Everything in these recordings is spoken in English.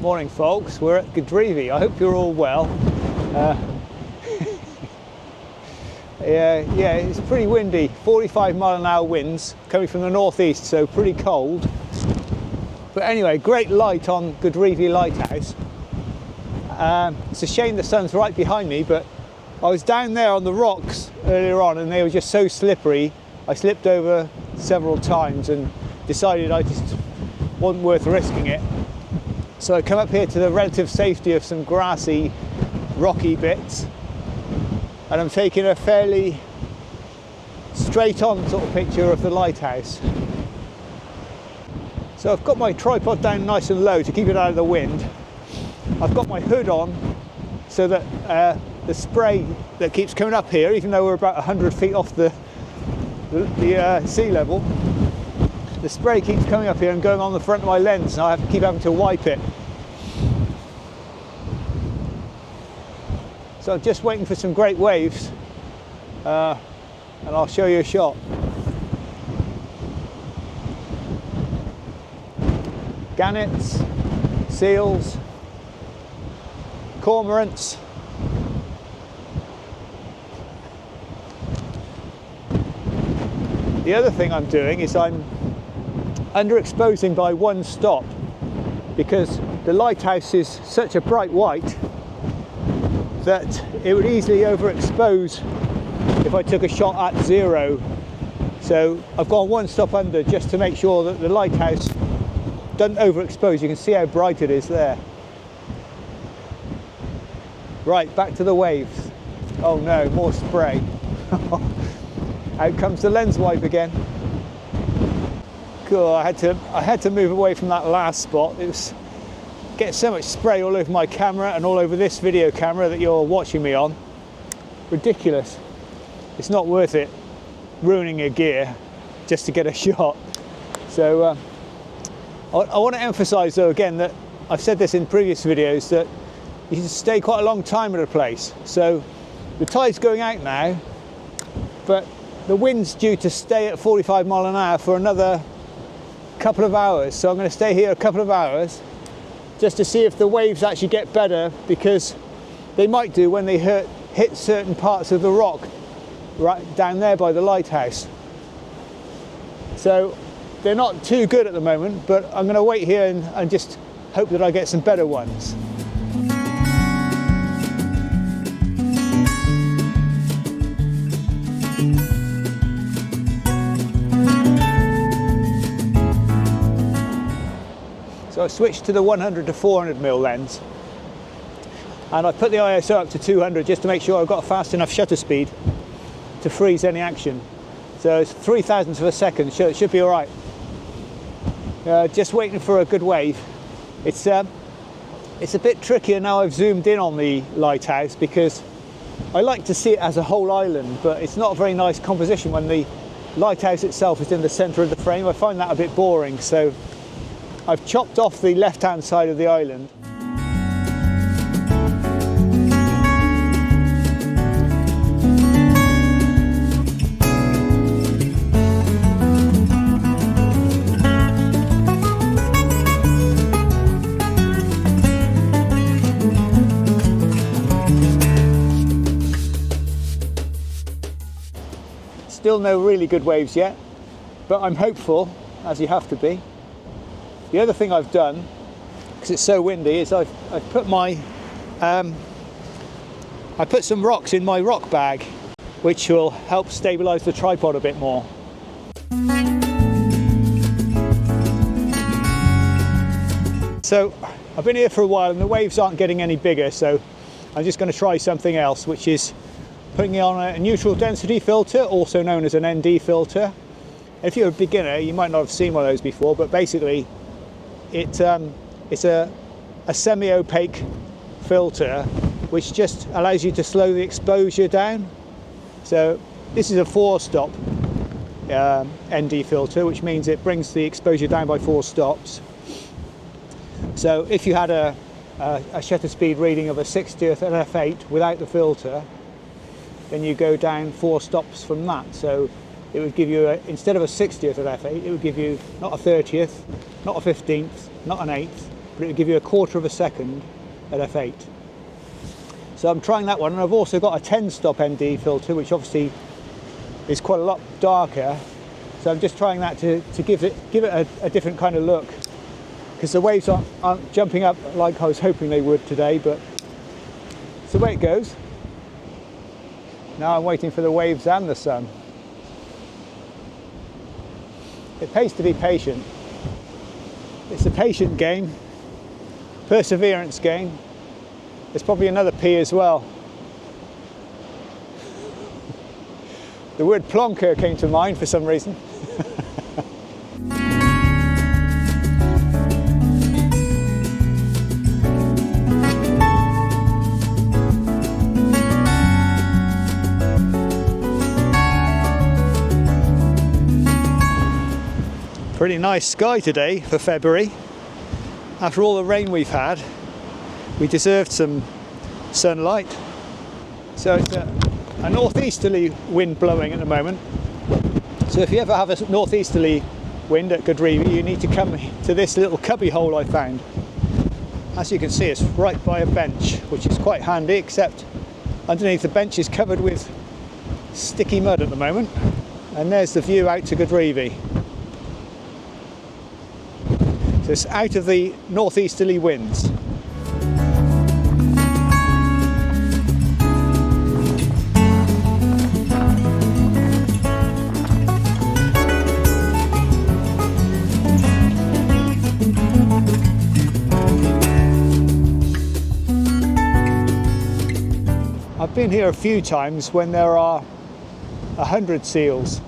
Morning folks, we're at Godrevy. I hope you're all well. Yeah, it's pretty windy, 45-mile-an-hour winds coming from the northeast, so pretty cold. But anyway, great light on Godrevy Lighthouse. It's a shame the sun's right behind me, but I was down there on the rocks earlier on and they were just so slippery. I slipped over several times and decided I just wasn't worth risking it. So I come up here to the relative safety of some grassy, rocky bits, and I'm taking a fairly straight on sort of picture of the lighthouse. So I've got my tripod down nice and low to keep it out of the wind. I've got my hood on so that the spray that keeps coming up here, even though we're about 100 feet off the sea level, the spray keeps coming up here and going on the front of my lens, and I have to keep having to wipe it. So I'm just waiting for some great waves, and I'll show you a shot. Gannets, seals, cormorants. The other thing I'm doing is I'm underexposing by one stop, because the lighthouse is such a bright white that it would easily overexpose if I took a shot at zero. So I've gone one stop under just to make sure that the lighthouse doesn't overexpose. You can see how bright it is there. Right, back to the waves. Oh no, more spray. Out comes the lens wipe again. Cool, I had to move away from that last spot. It was getting so much spray all over my camera and all over this video camera that you're watching me on. Ridiculous. It's not worth it ruining your gear just to get a shot. So I want to emphasize though again that I've said this in previous videos, that you can stay quite a long time at a place. So the tide's going out now, but the wind's due to stay at 45 mile an hour for another couple of hours. So I'm going to stay here a couple of hours just to see if the waves actually get better, because they might do when they hit certain parts of the rock right down there by the lighthouse. So they're not too good at the moment, but I'm going to wait here and just hope that I get some better ones. So I switched to the 100 to 400mm lens, and I put the ISO up to 200 just to make sure I've got a fast enough shutter speed to freeze any action. So it's 0.003 of a second, so it should be all right. Just waiting for a good wave. It's a bit trickier now I've zoomed in on the lighthouse, because I like to see it as a whole island, but it's not a very nice composition when the lighthouse itself is in the centre of the frame. I find that a bit boring, so I've chopped off the left-hand side of the island. Still no really good waves yet, but I'm hopeful, as you have to be. The other thing I've done, because it's so windy, is I've put my I put some rocks in my rock bag, which will help stabilise the tripod a bit more. So I've been here for a while and the waves aren't getting any bigger, so I'm just going to try something else, which is putting on a neutral density filter, also known as an ND filter. If you're a beginner, you might not have seen one of those before, but basically it's a semi-opaque filter which just allows you to slow the exposure down. So this is a 4-stop ND filter, which means it brings the exposure down by 4 stops. So if you had a shutter speed reading of a 60th at f8 without the filter, then you go down 4 stops from that. So it would give you, instead of a 60th at f8, it would give you not a 30th, not a 15th, not an 8th, but it will give you a quarter of a second at f8. So I'm trying that one, and I've also got a 10-stop ND filter, which obviously is quite a lot darker. So I'm just trying that to give it a different kind of look, because the waves aren't jumping up like I was hoping they would today, but it's the way it goes. Now I'm waiting for the waves and the sun. It pays to be patient. It's a patient game, perseverance game. There's probably another P as well. The word plonker came to mind for some reason. Pretty nice sky today for February. After all the rain we've had, we deserved some sunlight. So it's a northeasterly wind blowing at the moment. So if you ever have a northeasterly wind at Godrevy, you need to come to this little cubby hole I found. As you can see, it's right by a bench, which is quite handy, except underneath the bench is covered with sticky mud at the moment. And there's the view out to Godrevy. So it's out of the northeasterly winds. I've been here a few times when there are 100 seals,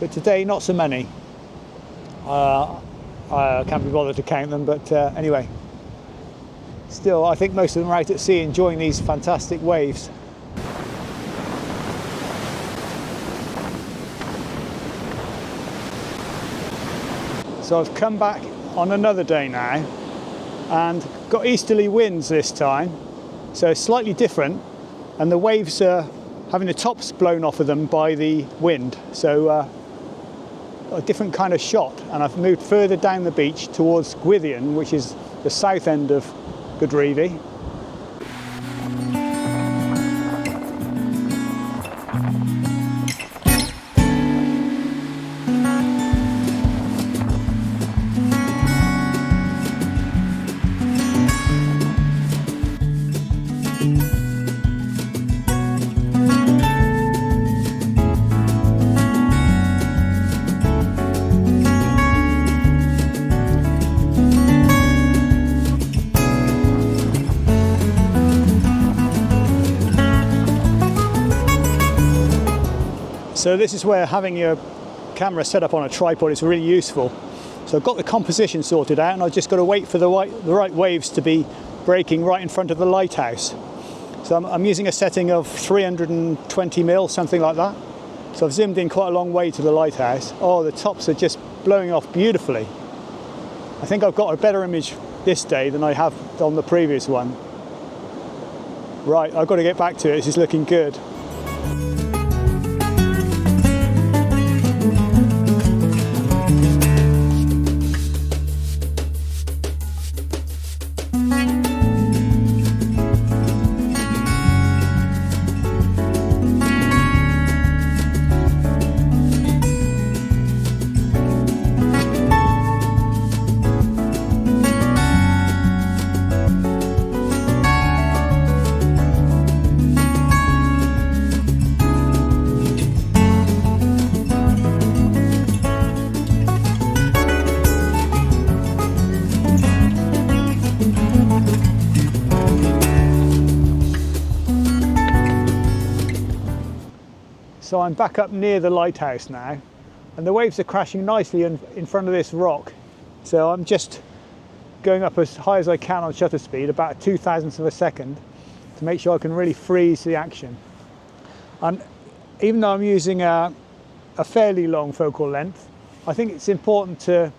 but today not so many. I can't be bothered to count them, but anyway, still I think most of them are out at sea enjoying these fantastic waves. So I've come back on another day now and got easterly winds this time, so it's slightly different, and the waves are having the tops blown off of them by the wind, so a different kind of shot. And I've moved further down the beach towards Gwithian, which is the south end of Godrevy. So this is where having your camera set up on a tripod is really useful. So I've got the composition sorted out, and I've just got to wait for the right waves to be breaking right in front of the lighthouse. So I'm using a setting of 320 mil, something like that. So I've zoomed in quite a long way to the lighthouse. Oh, the tops are just blowing off beautifully. I think I've got a better image this day than I have on the previous one. Right, I've got to get back to it. This is looking good. So I'm back up near the lighthouse now, and the waves are crashing nicely in front of this rock. So I'm just going up as high as I can on shutter speed, about 0.002 of a second, to make sure I can really freeze the action. And even though I'm using a fairly long focal length, I think it's important to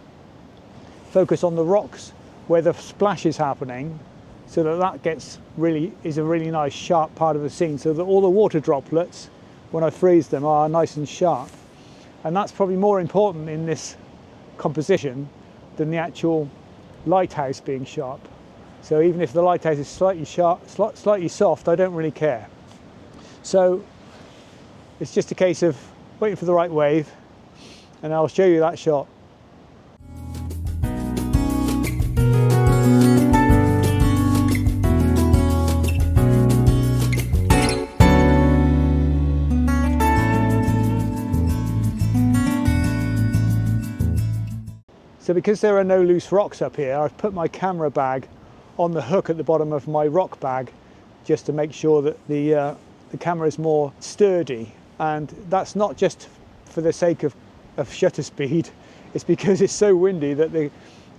focus on the rocks where the splash is happening, so that is a really nice sharp part of the scene, so that all the water droplets, when I freeze them, are nice and sharp. And that's probably more important in this composition than the actual lighthouse being sharp. So even if the lighthouse is slightly sharp, slightly soft, I don't really care. So it's just a case of waiting for the right wave, and I'll show you that shot. So because there are no loose rocks up here, I've put my camera bag on the hook at the bottom of my rock bag just to make sure that the camera is more sturdy. And that's not just for the sake of shutter speed, it's because it's so windy that the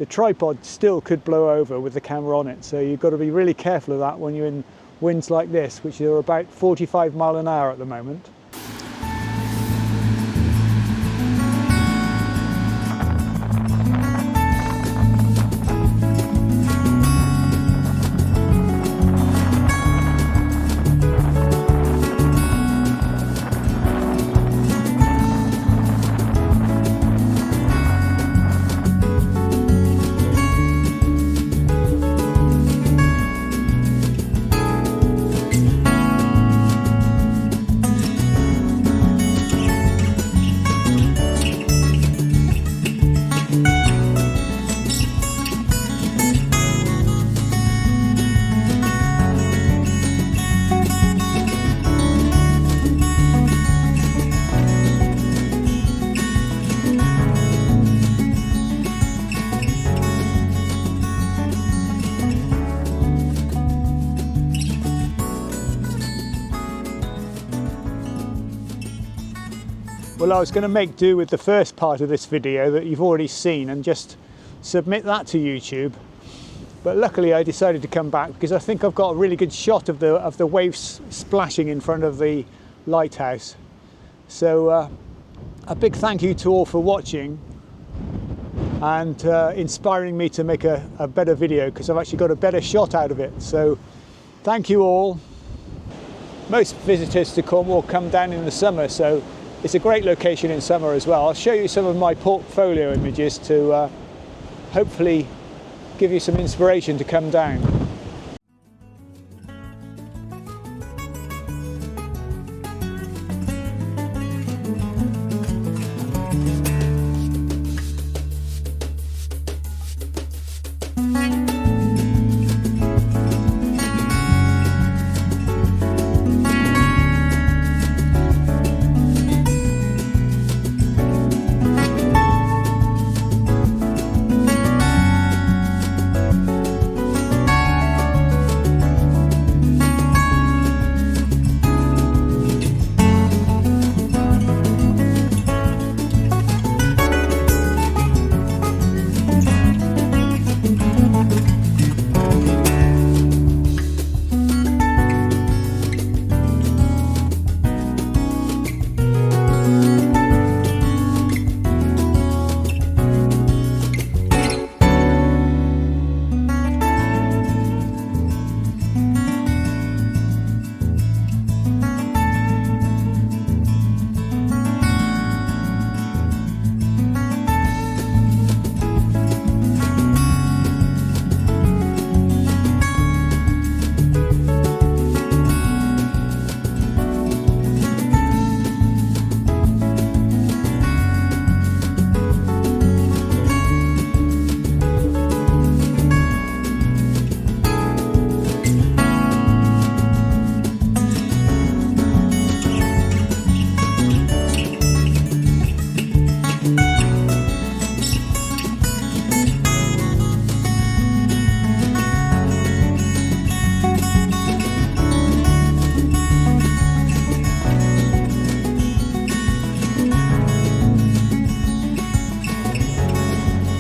tripod still could blow over with the camera on it. So you've got to be really careful of that when you're in winds like this, which are about 45 miles an hour at the moment. Well, I was going to make do with the first part of this video that you've already seen and just submit that to YouTube, but luckily I decided to come back because I think I've got a really good shot of the waves splashing in front of the lighthouse. So a big thank you to all for watching and inspiring me to make a better video, because I've actually got a better shot out of it. So thank you all. Most visitors to Cornwall come down in the summer, so it's a great location in summer as well. I'll show you some of my portfolio images to hopefully give you some inspiration to come down.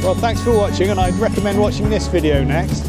Well, thanks for watching, and I'd recommend watching this video next.